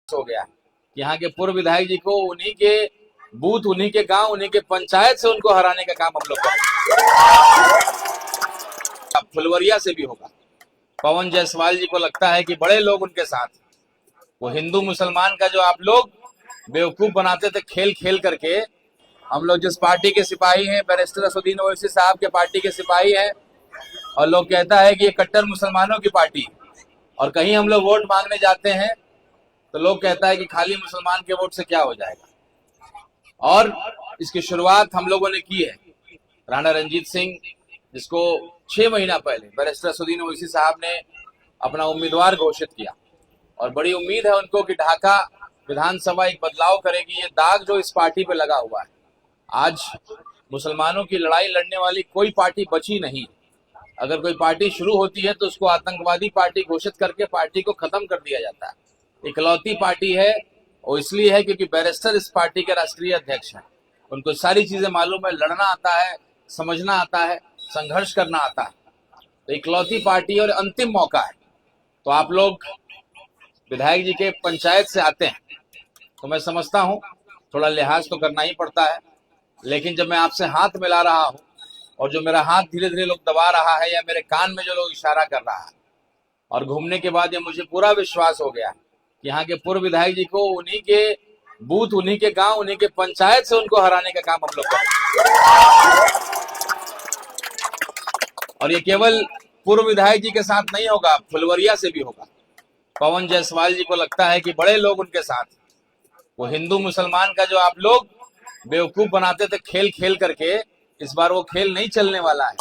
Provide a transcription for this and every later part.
हो गया कि यहाँ के पूर्व विधायक जी को उन्हीं के बूथ, उन्हीं के गांव, उन्हीं के पंचायत से उनको हराने का काम हम लोग करेंगे। फुलवरिया से भी होगा। पवन जायसवाल जी को लगता है कि बड़े लोग उनके साथ, वो हिंदू मुसलमान का जो आप लोग बेवकूफ बनाते थे खेल खेल करके। हम लोग जिस पार्टी के सिपाही हैं, बैरिस्टर असदुद्दीन ओवैसी साहब के पार्टी के सिपाही हैं, और लोग कहता है कि ये कट्टर मुसलमानों की पार्टी, और कहीं हम लोग वोट मांगने जाते हैं तो लोग कहता है कि खाली मुसलमान के वोट से क्या हो जाएगा। और इसकी शुरुआत हम लोगों ने की है। राणा रंजीत सिंह, जिसको 6 महीना पहले बैरिस्टर असदुद्दीन ओवैसी साहब ने अपना उम्मीदवार घोषित किया, और बड़ी उम्मीद है उनको कि ढाका विधानसभा एक बदलाव करेगी। ये दाग जो इस पार्टी पे लगा हुआ है, आज मुसलमानों की लड़ाई लड़ने वाली कोई पार्टी बची नहीं। अगर कोई पार्टी शुरू होती है तो उसको आतंकवादी पार्टी घोषित करके पार्टी को खत्म कर दिया जाता है। इकलौती पार्टी है, और इसलिए है क्योंकि बैरिस्टर इस पार्टी के राष्ट्रीय अध्यक्ष हैं। उनको सारी चीजें मालूम है, लड़ना आता है, समझना आता है, संघर्ष करना आता है। तो इकलौती पार्टी और अंतिम मौका है। तो आप लोग विधायक जी के पंचायत से आते हैं तो मैं समझता हूं थोड़ा लिहाज तो करना ही पड़ता है, लेकिन जब मैं आपसे हाथ मिला रहा हूं और जो मेरा हाथ धीरे धीरे लोग दबा रहा है, या मेरे कान में जो लोग इशारा कर रहा है, और घूमने के बाद ये मुझे पूरा विश्वास हो गया कि यहाँ के पूर्व विधायक जी को उन्हीं के बूथ, उन्हीं के गांव, उन्हीं के पंचायत से उनको हराने का काम हम लोग करेंगे। और ये केवल पूर्व विधायक जी के साथ नहीं होगा, फुलवरिया से भी होगा। पवन जायसवाल जी को लगता है कि बड़े लोग उनके साथ, वो हिंदू मुसलमान का जो आप लोग बेवकूफ बनाते थे खेल खेल करके, इस बार वो खेल नहीं चलने वाला है।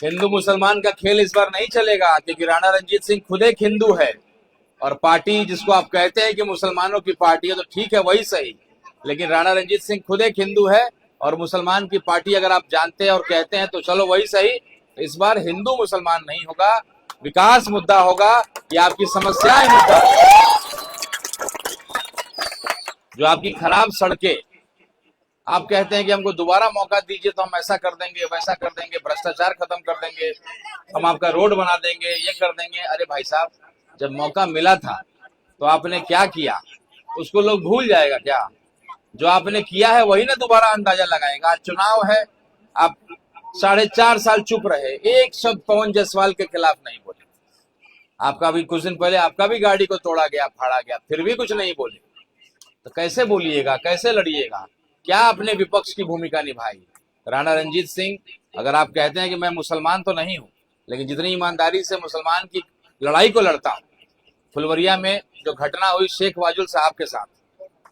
हिंदू मुसलमान का खेल इस बार नहीं चलेगा, क्योंकि राणा रंजीत सिंह खुद एक हिंदू है, और पार्टी जिसको आप कहते हैं कि मुसलमानों की पार्टी है तो ठीक है, वही सही, लेकिन राणा रंजीत सिंह खुद एक हिंदू है, और मुसलमान की पार्टी अगर आप जानते हैं और कहते हैं तो चलो वही सही। इस बार हिंदू मुसलमान नहीं होगा, विकास मुद्दा होगा, ये आपकी समस्याएं मुद्दा होगा। जो आपकी खराब सड़कें, आप कहते हैं कि हमको दोबारा मौका दीजिए तो हम ऐसा कर देंगे, वैसा कर देंगे, भ्रष्टाचार खत्म कर देंगे, हम आपका रोड बना देंगे, ये कर देंगे। अरे भाई साहब, जब मौका मिला था तो आपने क्या किया, उसको लोग भूल जाएगा क्या? जो आपने किया है वही ना दोबारा अंदाजा लगाएगा। आज चुनाव है, आप 4.5 साल चुप रहे, एक शब्द पवन जायसवाल के खिलाफ नहीं बोले। आपका भी कुछ दिन पहले आपका भी गाड़ी को तोड़ा गया, फाड़ा गया, फिर भी कुछ नहीं बोले। तो कैसे बोलिएगा, कैसे लड़िएगा? क्या आपने विपक्ष की भूमिका निभाई? राणा रंजीत सिंह, अगर आप कहते हैं कि मैं मुसलमान तो नहीं हूं, लेकिन जितनी ईमानदारी से मुसलमान की लड़ाई को लड़ता हूं, फुलवरिया में जो घटना हुई शेख वाजुल साहब के साथ,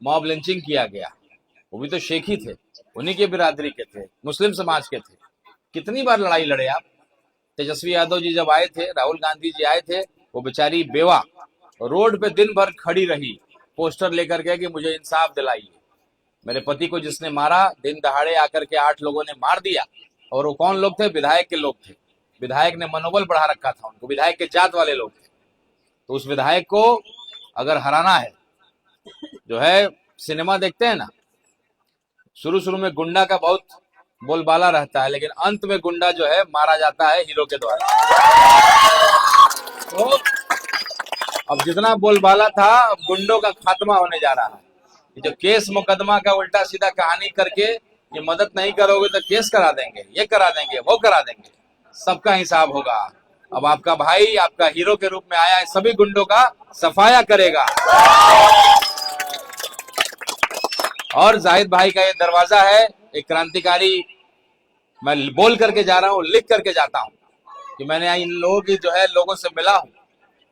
मॉब लिंचिंग किया गया, वो भी तो शेख ही थे, उन्हीं के बिरादरी के थे, मुस्लिम समाज के थे। कितनी बार लड़ाई लड़े आप? तेजस्वी यादव जी जब आए थे, राहुल गांधी जी आए थे, वो बेचारी बेवा रोड पे दिन भर खड़ी रही, पोस्टर लेकर के कि मुझे इंसाफ दिलाइए। मेरे पति को जिसने मारा, दिन दहाड़े आकर के 8 लोगों ने मार दिया, और वो कौन लोग थे? विधायक के लोग थे। विधायक ने मनोबल बढ़ा रखा था उनको, विधायक के जात वाले लोग थे। तो उस विधायक को अगर हराना है, जो है सिनेमा देखते हैं ना, शुरू शुरू में गुंडा का बहुत बोलबाला रहता है, लेकिन अंत में गुंडा जो है मारा जाता है हीरो के द्वारा। तो अब जितना बोलबाला था, अब गुंडों का खात्मा होने जा रहा है। जो केस मुकदमा का उल्टा सीधा कहानी करके ये मदद नहीं करोगे तो केस करा देंगे, ये करा देंगे, वो करा देंगे, सबका हिसाब होगा। अब आपका भाई आपका हीरो के रूप में आया है, सभी गुंडों का सफाया करेगा। और जाहिद भाई का ये दरवाजा है, एक क्रांतिकारी, मैं बोल करके जा रहा हूँ, लिख करके जाता हूँ कि मैंने इन लोगों की जो है लोगों से मिला हूँ,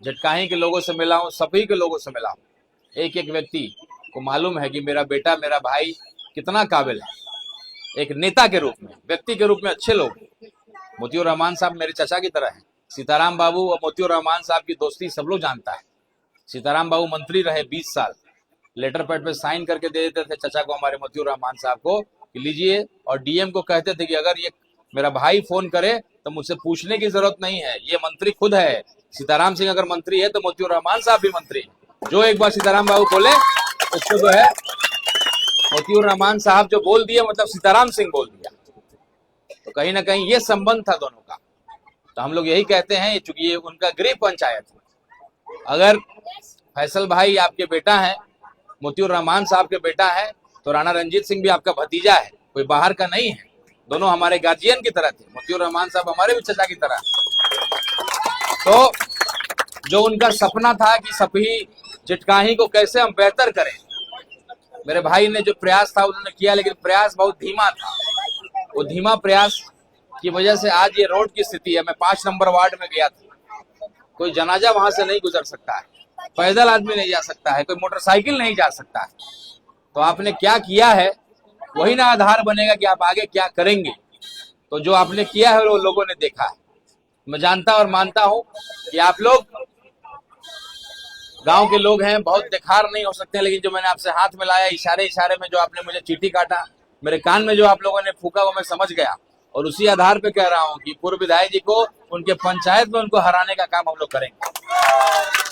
झटकाही के लोगों से मिला हूँ, सभी के लोगों से मिला हूँ। एक एक व्यक्ति को मालूम है कि मेरा बेटा, मेरा भाई कितना काबिल है। एक नेता के रूप में, व्यक्ति के रूप में अच्छे लोग। मोतियूर रहमान साहब मेरे चाचा की तरह हैं। सीताराम बाबू और मोतियूर रहमान साहब की दोस्ती सब लोग जानता है। सीताराम बाबू मंत्री रहे 20 साल, लेटर पैड पे साइन करके दे देते थे चाचा को, हमारे मोतियूर रहमान साहब को, कि लीजिए, और डीएम को कहते थे कि अगर ये मेरा भाई फोन करे तो मुझसे पूछने की जरूरत नहीं है, ये मंत्री खुद है। सीताराम सिंह अगर मंत्री है तो मोतियूर रहमान साहब भी मंत्री है। जो एक बार सीताराम बाबू बोले उसको जो है मोतियूर रहमान साहब जो बोल दिया, मतलब सीताराम सिंह बोल दिया। तो कहीं ना कहीं ये संबंध था दोनों का। तो हम लोग यही कहते हैं, चूंकि ये उनका गृह पंचायत है, अगर फैसल भाई आपके बेटा हैं, मोतियुर रहमान साहब के बेटा है, तो राणा रंजीत सिंह भी आपका भतीजा है, कोई बाहर का नहीं है। दोनों हमारे गार्जियन की तरह थे। मोतियुर रहमान साहब हमारे भी चचा की तरह। तो जो उनका सपना था कि सपही चिटकाही को कैसे हम बेहतर करें, मेरे भाई ने जो प्रयास था उन्होंने किया, लेकिन प्रयास बहुत धीमा था। वो धीमा प्रयास की वजह से आज ये रोड की स्थिति है। मैं 5 नंबर वार्ड में गया था, कोई जनाजा वहां से नहीं गुजर सकता है, पैदल आदमी नहीं जा सकता है, कोई मोटरसाइकिल नहीं जा सकता है। तो आपने क्या किया है वही ना आधार बनेगा कि आप आगे क्या करेंगे। तो जो आपने किया है वो लोगों ने देखा है। मैं जानता और मानता हूं कि आप लोग गांव के लोग हैं, बहुत दिखार नहीं हो सकते, लेकिन जो मैंने आपसे हाथ मिलाया, इशारे इशारे में जो आपने मुझे चींटी काटा, मेरे कान में जो आप लोगों ने फूका, वो मैं समझ गया। और उसी आधार पे कह रहा हूं कि पूर्व विधायक जी को उनके पंचायत में उनको हराने का काम हम लोग करेंगे।